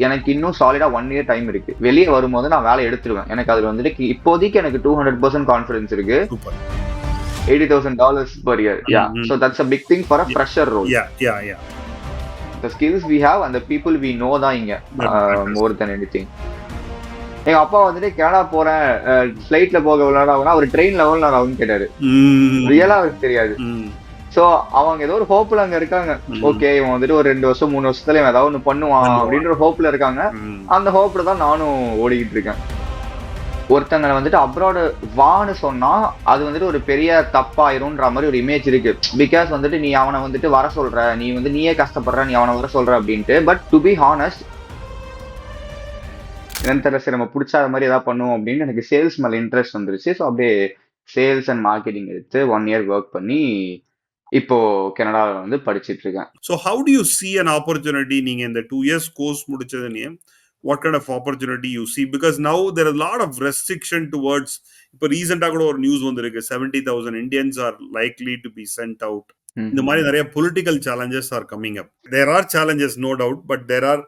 எனக்கு இன்னும் சாலிடா 1 year time இருக்கு. வெளியே வரும்போது நான் வேலை எடுத்துருவேன். எனக்கு அதுல வந்துட்டு இப்போதைக்கு எனக்கு 200% கான்ஃபிடன்ஸ் இருக்கு. Super. $80,000 per year. Yeah. So that's a big thing for a fresher role. Yeah. The skills we have and the people we know தான் இங்க more than anything. எங்க அப்பா வந்துட்டு கனடா போறேன், ஃபிளைட்ல போக விளையாடாங்கன்னா ஒரு ட்ரெயின்ல எவ்வளவு நேரம் ஆகும்னு கேட்டாரு. ரியலா அவருக்கு தெரியாது. சோ அவங்க ஏதோ ஒரு ஹோப்ல அங்க இருக்காங்க. ஓகே, இவன் வந்துட்டு ஒரு 2 வருஷம் 3 வருஷத்துல இவன் ஏதாவது ஒண்ணு பண்ணுவான் அப்படின்ற ஹோப்ல இருக்காங்க. அந்த ஹோப்ல தான் நானும் ஓடிக்கிட்டு இருக்கேன். ஒருத்தங்களை வந்துட்டு அப்ராடு வான்னு சொன்னா அது வந்துட்டு ஒரு பெரிய தப்பாயிரும்ன்ற மாதிரி ஒரு இமேஜ் இருக்கு. பிகாஸ் வந்துட்டு நீ அவனை வந்துட்டு வர சொல்ற, நீ வந்து நீயே கஷ்டப்படுற, நீ அவனை வர சொல்ற அப்படின்ட்டு. பட் டு பி ஹானஸ்ட், என்னன்னு தெரியல, சரி நம்ம பிடிச்சாத மாதிரி ஏதாவது பண்ணுவோம் அப்படின்னு எனக்கு சேல்ஸ் மேல இன்ட்ரெஸ்ட் வந்துருச்சு. ஸோ அப்படியே சேல்ஸ் அண்ட் மார்க்கெட்டிங் எடுத்து 1 year ஒர்க் பண்ணி இப்போ கனடாவில் வந்து படிச்சுட்டு இருக்கேன். So how do you see an opportunity? நீங்க இந்த 2 years கோர்ஸ் முடிச்சதுனே what kind of opportunity you see? Because now there are a lot of restriction towards, இப்போ ரீசெண்டா கூட ஒரு நியூஸ் வந்திருக்கு, 70,000 Indians are likely to be sent out. இந்த மாதிரி நிறைய political challenges are coming up. There are challenges, no doubt, but there are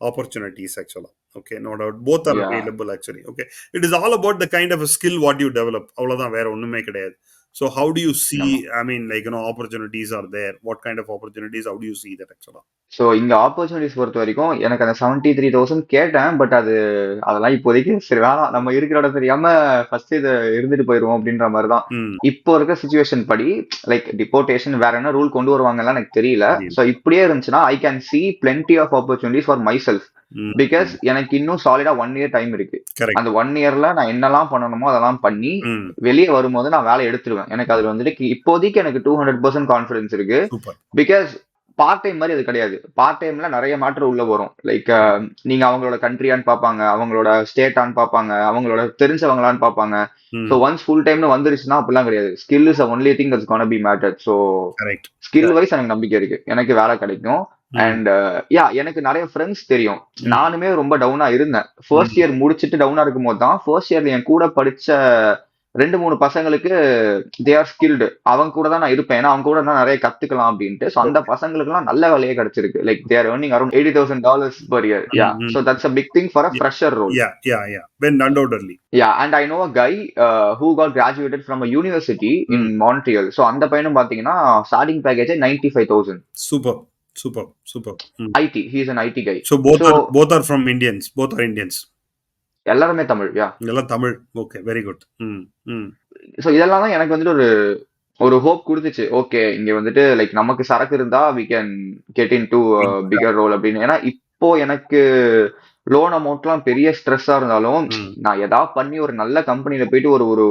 opportunities actually. Okay, no doubt, both are available actually. Okay, it is all about the kind of a skill what you develop. அவ்வளவுதான், வேற ஒண்ணுமே கிடையாது. So how do you see, I mean, like, opportunities are there? What kind of opportunities? How do you see that actually? So இங்க opportunities பொறுத்த வரைக்கும் எனக்கு அந்த 73,000 கேட்டேன். பட் அதெல்லாம் இப்போதைக்கு சரி வேணாம், நம்ம இருக்கிற இடம் தெரியாம ஃபர்ஸ்ட் இது இருந்துட்டு போயிருவோம் அப்படின்ற மாதிரி தான். இப்போ இருக்க சுச்சுவேஷன் படி லைக் டிபோர்டேஷன் வேற என்ன ரூல் கொண்டு வருவாங்கலாம் எனக்கு தெரியல. ஸோ இப்படியே இருந்துச்சுன்னா I can see plenty of opportunities for myself. Because எனக்கு இன்னும் சாலிடா 1 year டைம் இருக்கு. அந்த 1 yearல நான் என்னெல்லாம் பண்ணணுமோ அதெல்லாம் பண்ணி வெளியே வரும்போது நான் வேலை எடுத்துருவேன். எனக்கு அதுல வந்துட்டு இப்போதைக்கு எனக்கு 200% கான்ஃபிடன்ஸ் இருக்கு. பிகாஸ் பார்ட் டைம் மாதிரி அது கிடையாது. பார்ட் டைம்ல நிறைய மேட்டர் உள்ள வரும். லைக் நீங்க அவங்களோட கண்ட்ரியான்னு பாப்பாங்க, அவங்களோட ஸ்டேட்டான்னு பாப்பாங்க, அவங்களோட தெரிஞ்சவங்களான்னு பாப்பாங்க. ஸோ ஒன்ஸ் ஃபுல் டைம்னு வந்துருச்சுன்னா அப்படிலாம் கிடையாது. Skill is only thing that's gonna be matter. So skill wise எனக்கு நம்பிக்கை இருக்கு, எனக்கு வேலை கிடைக்கும். அண்ட் எனக்கு நிறைய ஃப்ரெண்ட்ஸ் தெரியும். நானுமே ரொம்ப டவுனா இருந்தேன். ஃபர்ஸ்ட் இயர் முடிச்சுட்டு டவுனா இருக்கும் போது தான் ஃபர்ஸ்ட் இயர்ல என் கூட படிச்ச 2-3 பசங்களுக்கு தே ஆர் ஸ்கில்டு, அவங்க கூட தான் நான் இருப்பேன், ஏன்னா அவங்க கூட தான் நிறைய கத்துக்கலாம் அப்படின்ட்டு. ஸோ அந்த பசங்களுக்கு எல்லாம் நல்ல வேலையே கிடைச்சிருக்கு. Like they are earning around $80,000 per year. Yeah, so that's a big thing for a fresher role. Yeah. When undoubtedly. Yeah, and I know a guy who got graduated from a university in Montreal. So அந்த பையனும் பாத்தீங்கன்னா starting package 95,000. Super. IT, he is an IT guy. So both are from Indians. Both are Indians. எல்லாருமே தமிழ். எல்லாம் Tamil. Okay, very good. So இதெல்லாம் தான் எனக்கு வந்துட்டு ஒரு ஹோப் கொடுத்துச்சு. ஓகே, இங்க வந்துட்டு லைக் நமக்கு சரக்கு இருந்தா we can get into a bigger role அப்படின்னு. ஏன்னா இப்போ எனக்கு லோன் அமௌண்ட்லாம் பெரிய ஸ்ட்ரெஸ்ஸா இருந்தாலும் நான் ஏதாவது பண்ணி ஒரு நல்ல கம்பெனில போயிட்டு ஒரு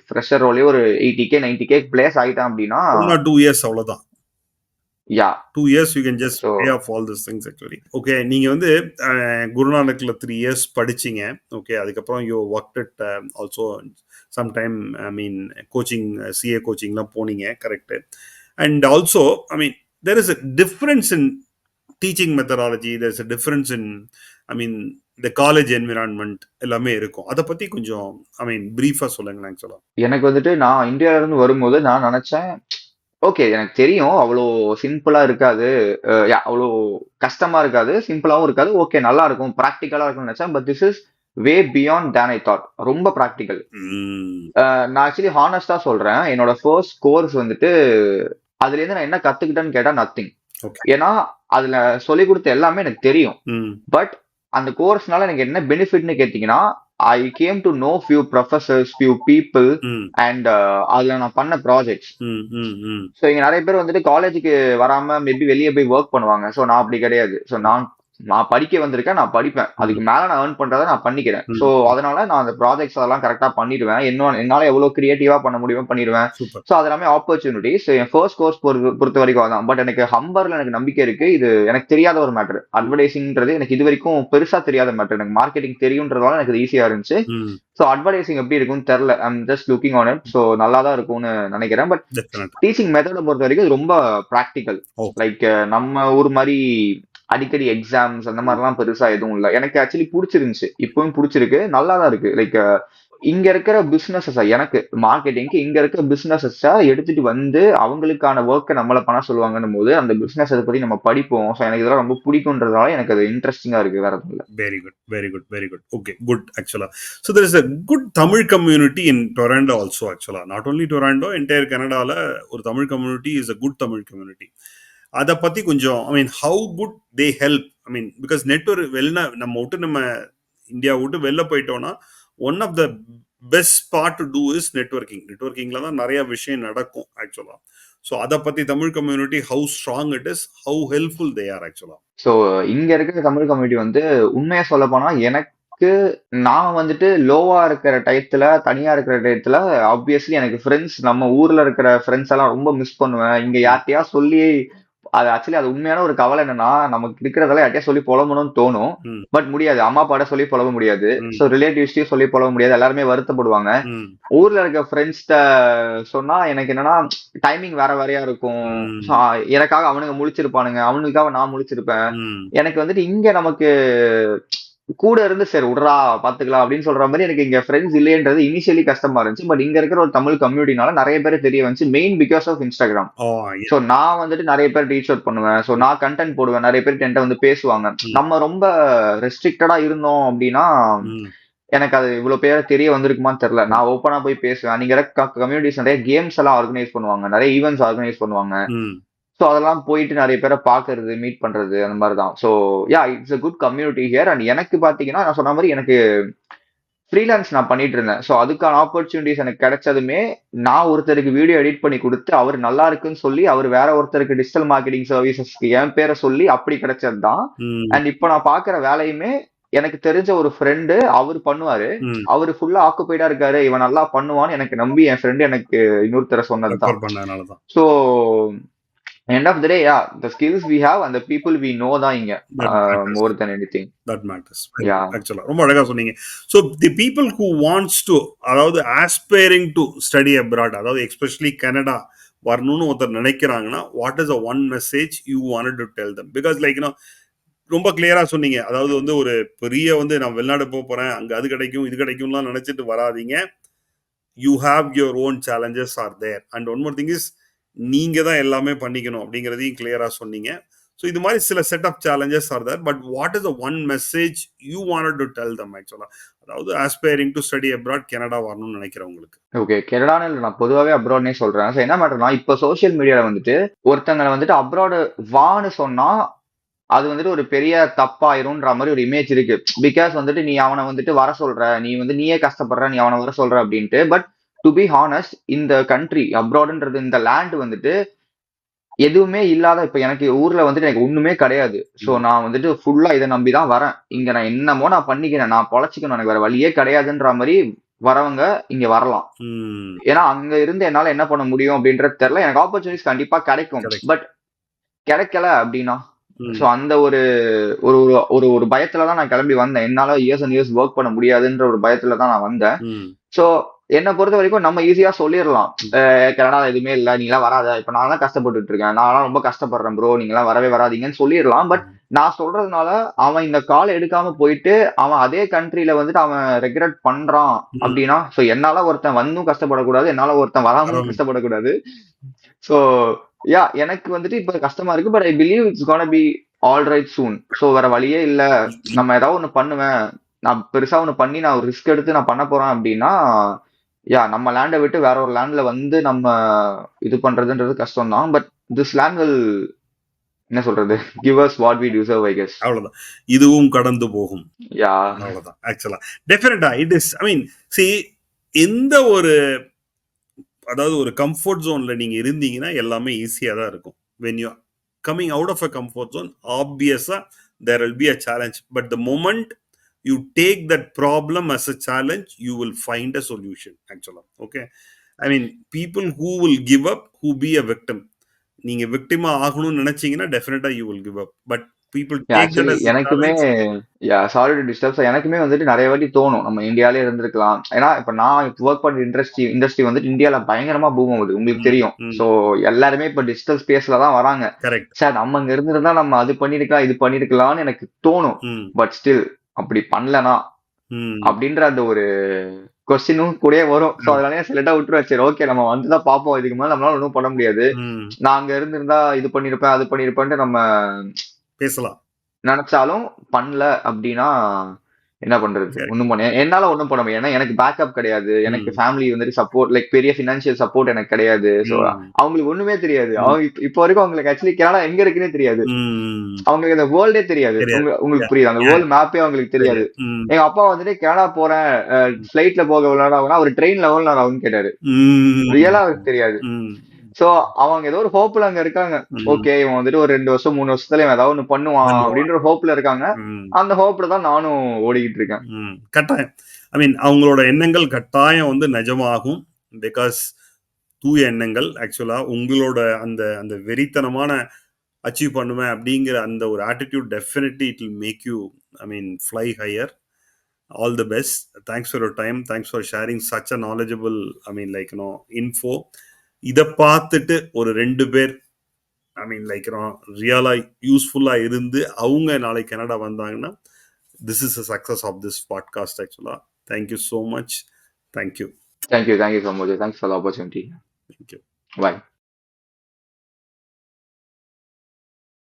ஃப்ரெஷர் ரோலே ஒரு 80K 90K பிளேஸ் ஆயிட்டான் அப்படின்னா 2 years அவ்வளவுதான். 2 years you can just pay off all these things actually. Okay, நீங்க வந்து குருநானக்ல 3 years படிச்சீங்க. ஓகே, அதுக்கப்புறம் you worked at also sometime, I mean, coaching, CA coachingலாம் போனீங்க, correct? And also, I mean, there is a difference in teaching methodology, there is a difference in, I mean, the college environment எல்லாமே இருக்கும். அதை பத்தி கொஞ்சம், I mean, பிரீஃபா சொல்லுங்க ஆக்சுவலா. எனக்கு வந்துட்டு நான் இந்தியால இருந்து வரும்போது நான் நினைச்சேன், ஓகே எனக்கு தெரியும் அவ்வளோ சிம்பிளா இருக்காது, அவ்வளோ கஷ்டமா இருக்காது, சிம்பிளாவும் இருக்காது, ஓகே நல்லா இருக்கும், ப்ராக்டிக்கலா இருக்கும்னு நினைச்சேன். But this is way beyond than I thought. ரொம்ப ப்ராக்டிக்கல். நான் ஆக்சுவலி ஹானஸ்டா சொல்றேன், என்னோட ஃபர்ஸ்ட் கோர்ஸ் வந்துட்டு அதுல இருந்து நான் என்ன கத்துக்கிட்டேன்னு கேட்டா நத்திங். ஏன்னா அதுல சொல்லி கொடுத்த எல்லாமே எனக்கு தெரியும். பட் அந்த கோர்ஸ்னால எனக்கு என்ன பெனிஃபிட்னு கேட்டீங்கன்னா, I came to know few professors, few people, and அதுல நான் பண்ண ப்ராஜெக்ட்ஸ். ஸோ இங்க நிறைய பேர் வந்துட்டு காலேஜுக்கு வராம மேபி வெளியே போய் ஒர்க் பண்ணுவாங்க. ஸோ நான் அப்படி கிடையாது. ஸோ நான் படிக்க வந்திருக்கேன், நான் படிப்பேன், அதுக்கு மேல நான் ஏர்ன் பண்றதை நான் பண்ணிக்கிறேன். ஸோ அதனால நான் அந்த ப்ராஜெக்ட்ஸ் அதெல்லாம் கரெக்டா பண்ணிடுவேன். என்னால எவ்வளவு கிரியேட்டிவா பண்ண முடியுமோ பண்ணிடுவேன். ஸோ அது எல்லாமே ஆப்பர்ச்சுனிட்டிஸ். என் ஃபர்ஸ்ட் கோர்ஸ் பொறுத்த வரைக்கும் அதான். பட் எனக்கு ஹம்பர்ல எனக்கு நம்பிக்கை இருக்கு. இது எனக்கு தெரியாத ஒரு மேட்டர். அட்வர்டைசிங்ன்றது எனக்கு இது வரைக்கும் பெருசா தெரியாத மேட்டர். எனக்கு மார்க்கெட்டிங் தெரியும்ன்றதால எனக்கு ஈஸியா இருந்துச்சு. ஸோ அட்வர்டைசிங் எப்படி இருக்கும்னு தெரியல. I'm just looking on it. So நல்லா தான் இருக்கும்னு நினைக்கிறேன். பட் டீச்சிங் மெத்தடை பொறுத்த வரைக்கும் ரொம்ப ப்ராக்டிக்கல். லைக் நம்ம ஊர் மாதிரி அடிக்கடி எக்ஸாம்ஸ் அந்த மாதிரிலாம் பெருசா எதுவும் இல்லை. எனக்கு ஆக்சுவலி பிடிச்சிருந்துச்சு, இப்பவும் பிடிச்சிருக்கு, நல்லா தான் இருக்கு. லைக் இங்க இருக்கிற பிசினஸஸ் எனக்கு மார்க்கெட்டிங்க்கு இங்க இருக்கிற பிசினஸஸ் எடுத்துட்டு வந்து அவங்களுக்கான ஒர்க்கை நம்மள பண்ண சொல்லுவாங்கன்னும் போது அந்த பிசினஸ் அதை பத்தி நம்ம படிப்போம். ஸோ எனக்கு இதெல்லாம் ரொம்ப பிடிக்கும்ன்றதால எனக்கு அது இன்ட்ரெஸ்டிங்கா இருக்கு, வேற எதுவும் இல்ல. Very good, very good, very good. Okay, good. Actually, so there is a good Tamil community in Toronto also. Actually, not only Toronto, entire Canada la ஒரு Tamil community is a good Tamil community. அத பத்தி கொஞ்சம், I mean, how good they help. I mean, because network வெளில நம்ம விட்டு நம்ம India விட்டு வெளில போயிட்டோம்னா one of the best part to do is networking. நெட்வொர்க்கிங்ல தான் நிறைய விஷயம் நடக்கும் ஆக்சுவலா. ஸோ அதை பத்தி Tamil community how strong it is, how helpful they are ஆக்சுவலா. ஸோ இங்க இருக்கிற தமிழ் கம்யூனிட்டி வந்து உண்மையா சொல்ல போனா எனக்கு நான் வந்துட்டு லோவா இருக்கிற டயத்துல தனியா இருக்கிற டயத்துல ஆப்வியஸ்லி எனக்கு ஃப்ரெண்ட்ஸ் நம்ம ஊர்ல இருக்கிற ஃப்ரெண்ட்ஸ் எல்லாம் ரொம்ப மிஸ் பண்ணுவேன். இங்க யார்கிட்டயா சொல்லி அது ஆக்சுவலி அது உண்மையான ஒரு கவலை என்னன்னா நமக்கு இருக்கிறதெல்லாம் யார்ட்டையா சொல்லி புலம்பணும்னு தோணும், பட் முடியாது. அம்மா அப்பாட்ட சொல்லி புலம்ப முடியாது, ஸோ ரிலேட்டிவ்ஸ்டையும் சொல்லி புலம்ப முடியாது, எல்லாருமே வருத்தப்படுவாங்க. ஊர்ல இருக்க ஃப்ரெண்ட்ஸ்ட சொன்னா எனக்கு என்னன்னா டைமிங் வேற வேறையா இருக்கும். எனக்காக அவனுங்க முழிச்சிருப்பானுங்க, அவனுக்காக நான் முழிச்சிருப்பேன். எனக்கு வந்துட்டு இங்க நமக்கு கூட இருந்து சரி விட்றா பாத்துக்கலாம் அப்படின்னு சொல்ற மாதிரி எனக்கு இங்க ஃப்ரெண்ட்ஸ் இல்லையன்றது இனிஷியலி கஷ்டமா இருந்துச்சு. பட் இங்க இருக்கிற ஒரு தமிழ் கம்யூனிட்டினால நிறைய பேர் தெரிய வந்துச்சு, main because of Instagram. So நான் வந்துட்டு நிறைய பேர் ரீச் அவுட் பண்ணுவேன், ஸோ நான் கண்டென்ட் போடுவேன், நிறைய பேர் என்கிட்ட வந்து பேசுவாங்க. நம்ம ரொம்ப ரெஸ்ட்ரிக்டடா இருந்தோம் அப்படின்னா எனக்கு அது இவ்வளவு பேர் தெரிய வந்திருக்குமான்னு தெரியல. நான் ஓப்பனா போய் பேசுவேன். நீங்க கம்யூனிட்டிஸ் நிறைய கேம்ஸ் எல்லாம் ஆர்கனைஸ் பண்ணுவாங்க, நிறைய ஈவெண்ட்ஸ் ஆர்கனைஸ் பண்ணுவாங்க. ஸோ அதெல்லாம் போயிட்டு நிறைய பேரை பாக்குறது, மீட் பண்றது, அந்த மாதிரி தான். So yeah it's a good community here. And எனக்கு பாத்தீங்கன்னா நான் சொன்ன மாதிரி எனக்கு ஃப்ரீலான்ஸ் நான் பண்ணிட்டு இருந்தேன். ஸோ அதுக்கான ஆப்பர்ச்சுனிட்டிஸ் எனக்கு கிடைச்சதுமே நான் ஒருத்தருக்கு வீடியோ எடிட் பண்ணி கொடுத்து அவர் நல்லா இருக்குன்னு சொல்லி அவர் வேற ஒருத்தருக்கு டிஜிட்டல் மார்க்கெட்டிங் சர்வீசஸ்க்கு என் பேரை சொல்லி அப்படி கிடைச்சது தான். அண்ட் இப்போ நான் பாக்குற வேலையுமே எனக்கு தெரிஞ்ச ஒரு ஃப்ரெண்டு அவர் பண்ணுவாரு, அவரு ஃபுல்லா ஆக்குபைடா இருக்காரு, இவன் நல்லா பண்ணுவான்னு எனக்கு நம்பி என் ஃப்ரெண்டு எனக்கு இன்னொருத்தர சொன்னதுதான். So end of the day, yeah, the skills we have and the people we know தான் இங்க more than anything that matters. Yeah, actually ரொம்ப அழகா சொன்னீங்க. So the people who wants to, அதாவது aspiring to study abroad, அதாவது especially Canada வரணும்னு ஒருத்தர் நினைக்கிறாங்கன்னா what is the one message you wanted to tell them? Because like ரொம்ப கிளியரா சொன்னீங்க. அதாவது வந்து ஒரு பெரிய வந்து நான் வெளிநாடு போறேன், அங்க அது கிடைக்கும் இது கிடைக்கும்லாம் நினைச்சிட்டு வராதீங்க. You have your own challenges are there. And one more thing is நீங்க தான் எல்லாமே பண்ணிக்கணும் அப்படிங்கறதையும் கிளியரா சொன்னீங்க. ஸோ இது மாதிரி சில set of challenges are there, but what is the one message you wanted to tell them actually, அதாவது aspiring to study abroad Canada வரணும்னு நினைக்கிறவங்களுக்கு? ஓகே, கனடான்னு இல்லை, நான் பொதுவாகவே அப்ராட்னே சொல்றேன். ஸோ என்ன மேட்டர்னா இப்போ சோசியல் மீடியாவில் வந்துட்டு ஒருத்தங்களை வந்துட்டு அப்ராடு வான்னு சொன்னா அது வந்துட்டு ஒரு பெரிய தப்பாயிரும்ன்ற மாதிரி ஒரு இமேஜ் இருக்கு. பிகாஸ் வந்துட்டு நீ அவனை வந்துட்டு வர சொல்ற, நீ வந்து நீயே கஷ்டப்படுற, நீ அவனை வர சொல்ற அப்படின்ட்டு. பட் டு பி ஹானஸ்ட், இந்த கண்ட்ரி அப்ராட்ன்றது இந்த லேண்ட் வந்துட்டு எதுவுமே இல்லாத, இப்ப எனக்கு ஊர்ல வந்துட்டு எனக்கு ஒண்ணுமே கிடையாது. சோ நான் வந்துட்டு ஃபுல்லா இதை நம்பிதான் வரேன். இங்க நான் என்னமோ நான் பண்ணிக்கிறேன், நான் பொழைச்சிக்கணும், எனக்கு வேற வழியே கிடையாதுன்ற மாதிரி வரவங்க இங்க வரலாம். ஏன்னா அங்க இருந்து என்னால என்ன பண்ண முடியும் அப்படின்றது தெரியல. எனக்கு ஆப்பர்ச்சுனிட்டிஸ் கண்டிப்பா கிடைக்கும், பட் கிடைக்கல அப்படின்னா சோ அந்த ஒரு ஒரு பயத்துலதான் நான் கிளம்பி வந்தேன். என்னால இயர்ஸ் அண்ட் இயர்ஸ் ஒர்க் பண்ண முடியாதுன்ற ஒரு பயத்துலதான் நான் வந்தேன். சோ என்னை பொறுத்த வரைக்கும் நம்ம ஈஸியா சொல்லிடலாம், கனடா எதுவுமே இல்ல, நீங்க எல்லாம் வராத, இப்ப நான் தான் கஷ்டப்பட்டுட்டு இருக்கேன், நான் ரொம்ப கஷ்டப்படுறேன் ப்ரோ, நீங்க எல்லாம் வரவே வராதீங்கன்னு சொல்லிடலாம். பட் நான் சொல்றதுனால அவன் இந்த கால் எடுக்காம போயிட்டு அவன் அதே கண்ட்ரில வந்துட்டு அவன் ரெக்ரெட் பண்றான் அப்படின்னா, சோ என்னால ஒருத்தன் வந்தும் கஷ்டப்படக்கூடாது, என்னால ஒருத்தன் வராமலும் கஷ்டப்படக்கூடாது. சோ யா எனக்கு வந்துட்டு இப்ப கஷ்டமா இருக்கு, but I believe it's gonna be all right soon. So வேற வழியே இல்ல, நம்ம ஏதாவது ஒண்ணு பண்ணுவேன், நான் பெருசா ஒண்ணு பண்ணி நான் ஒரு ரிஸ்க் எடுத்து நான் பண்ண போறேன் அப்படின்னா, யா நம்ம லேண்டை விட்டு வேற ஒரு லேண்ட்ல வந்து நம்ம இது பண்றதுன்றது கஷ்டம் தான். பட் திஸ் லேண்ட் வில் என்ன சொல்றது, give us what we deserve, I guess. அவ்வளவுதான், இதுவும் கடந்து போகும். யா அவ்வளவுதான். Actually definitely it is, I mean see, எந்த ஒரு அதாவது ஒரு கம்ஃபர்ட் ஜோன்ல நீங்க இருந்தீங்கன்னா எல்லாமே ஈஸியா தான் இருக்கும். when you are coming out of a comfort zone, obviously there will be a challenge, but the moment you take that problem as a challenge, you will find a solution actually. Okay, I mean people who will give up, who be a victim, நீங்க விக்டிமா ஆகணும்னு நினைச்சீங்கன்னா டெஃபினட்டா you will give up, but people take that as எனக்குமே sorry to disturb, எனக்குமே வந்துட்டு நிறைய வாட்டி தோணும் நம்ம இந்தியாலே இருந்திருக்கலாம். ஏன்னா இப்ப நான் ஒர்க் பண்ற இண்டஸ்ட்ரி வந்துட்டு இந்தியால பயங்கரமா பூம் ஆகுது, உங்களுக்கு தெரியும். சோ எல்லாருமே இப்ப டிஜிட்டல் ஸ்பேஸ்ல தான் வராங்க. சார் நம்ம இங்க இருந்திருந்தா நம்ம அது பண்ணிருக்கலாம், இது பண்ணிருக்கலாம்னு எனக்கு தோணும். பட் ஸ்டில் அப்படி பண்ணலனா அப்படின்ற அந்த ஒரு கொஸ்டினும் கூடயே வரும். சோ அதனால செலக்டா விட்டுருவேன். சரி ஓகே நம்ம வந்துதான் பாப்போம், இதுக்கு மேல நம்மளால ஒன்றும் பண்ண முடியாது, நான் அங்க இருந்திருந்தா இது பண்ணிருப்பேன் அது பண்ணிருப்பேன்ட்டு நம்ம பேசலாம். நினைச்சாலும் பண்ணல அப்படின்னா என்ன பண்றது, ஒண்ணும் பண்ண என்னால ஒண்ணும் பண்ண முடியாது. ஏன்னா எனக்கு பேக்கப் கிடையாது, எனக்கு ஃபேமிலி வந்துட்டு சப்போர்ட், லைக் பெரிய பினான்சியல் சப்போர்ட் எனக்கு கிடையாது. சோ அவங்களுக்கு ஒண்ணுமே தெரியாது. அவங்க இப்போ வரைக்கும் அவங்களுக்கு ஆக்சுவலி கனடா எங்க இருக்குன்னே தெரியாது, அவங்களுக்கு அந்த வேர்ல்டே தெரியாது. உங்களுக்கு புரியுது, அந்த வேர்ல்ட் மேப்பே அவங்களுக்கு தெரியாது. எங்க அப்பா வந்துட்டு கனடா போறேன் பிளைட்ல போக எவ்வளவு நேரம் ஆகும்னா அவர் ட்ரெயின்ல எவ்வளவு நேரம் ஆகும்னு கேட்டாரு. ரியலா அவருக்கு தெரியாது. சோ அவங்க ஏதோ ஒரு ஹோப்ல அங்க இருக்காங்க. ஓகே இவன் வந்துட்டு ஒரு 2 வருஷம் 3 வருஷத்துல இவன் ஏதாவது ஒண்ணு பண்ணுவான் அப்படின்ற ஒரு ஹோப்ல இருக்காங்க. அந்த ஹோப்ல தான் நானும் ஓடிக்கிட்டு இருக்கேன். கட்டாயம், ஐ மீன் அவங்களோட எண்ணங்கள் கட்டாயம் வந்து நிஜமாகும். பிகாஸ் தூய எண்ணங்கள் ஆக்சுவலா உங்களோட அந்த அந்த வெறித்தனமான அச்சீவ் பண்ணுவேன் அப்படிங்கிற அந்த ஒரு attitude definitely it will make you, I mean fly higher. All the best. Thanks for your time. Thanks for sharing such a knowledgeable, I mean, like, info. இதை பார்த்துட்டு ஒரு 2 பேர், ஐ மீன் லைக் ரியலா யூஸ்ஃபுல்லா இருந்து அவங்க நாளைக்கு கனடா வந்தாங்கன்னா, this is a success of this podcast actually. Thank you so much. Thank you. Thank you so much. Thanks for the opportunity. Thank you. Bye.